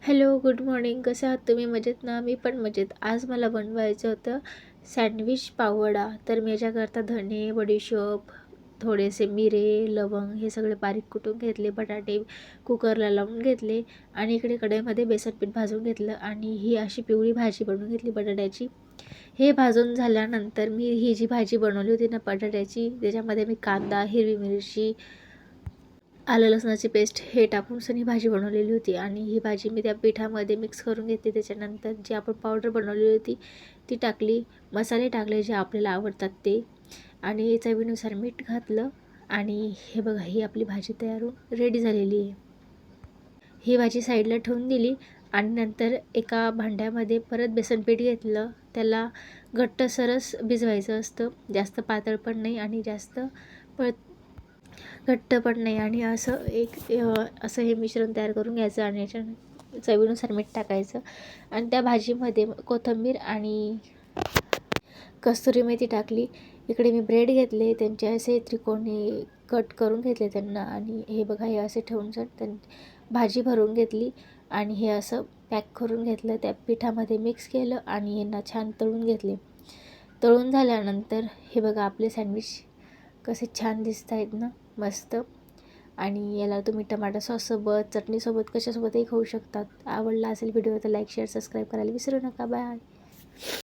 Hello, good morning. कसे आहात तुम्ही? मजेत ना? मी पण मजेत. आज मला बनवायचं होतं सँडविच पाववडा. तर मी याच्याकरता धणे, बडीशोप, थोडेसे मिरे, लवंग हे सगळे बारीक कुटून घेतले. बटाटे कुकरला लावून घेतले आणि इकडे कढईमध्ये बेसन पीठ भाजून घेतलं आणि ही अशी पिवळी भाजी बनवून घेतली बटाट्याची. हे भाजून झाल्यानंतर मी ही जी भाजी बनवली होती ना बटाट्याची, त्याच्यामध्ये मी कांदा, हिरवी मिरची, आलं लसणाची पेस्ट हे टाकून सनी भाजी बनवलेली होती आणि ही भाजी मी त्या पिठामध्ये मिक्स करून घेतली. त्याच्यानंतर जी आपण पावडर बनवलेली होती ती टाकली, मसाले टाकले जे आपल्याला आवडतात ते, आणि चवीनुसार मीठ घातलं. आणि हे बघा, ही आपली भाजी तयार होऊन रेडी झालेली आहे. ही भाजी साईडला ठेवून दिली आणि नंतर एका भांड्यामध्ये परत बेसन पीठ घेतलं. त्याला घट्टसरच भिजवायचं असतं, जास्त पातळ पण नाही आणि जास्त घट्ट पण नाही. आणि असं हे मिश्रण तयार करून घ्यायचं आणि याच्या चवीनुसार मीठ टाकायचं. आणि त्या भाजीमध्ये कोथिंबीर आणि कस्तुरी मेथी टाकली. इकडे मी ब्रेड घेतले, त्यांचे असे त्रिकोणी कट करून घेतले त्यांना. आणि हे बघा, हे असे ठेवून भाजी भरून घेतली आणि हे असं पॅक करून घेतलं. त्या पिठामध्ये मिक्स केलं आणि यांना छान तळून घेतले. तळून झाल्यानंतर हे बघा, आपले सँडविच कसे छान दिसत आहेत ना, मस्त. आणि याला तुम्ही टमाटर सॉससोबत, चटणीसोबत, कशासोबतही खाऊ शकतात. आवडला असेल व्हिडिओ तर लाईक, शेअर, सबस्क्राईब करायला विसरू नका. बाय.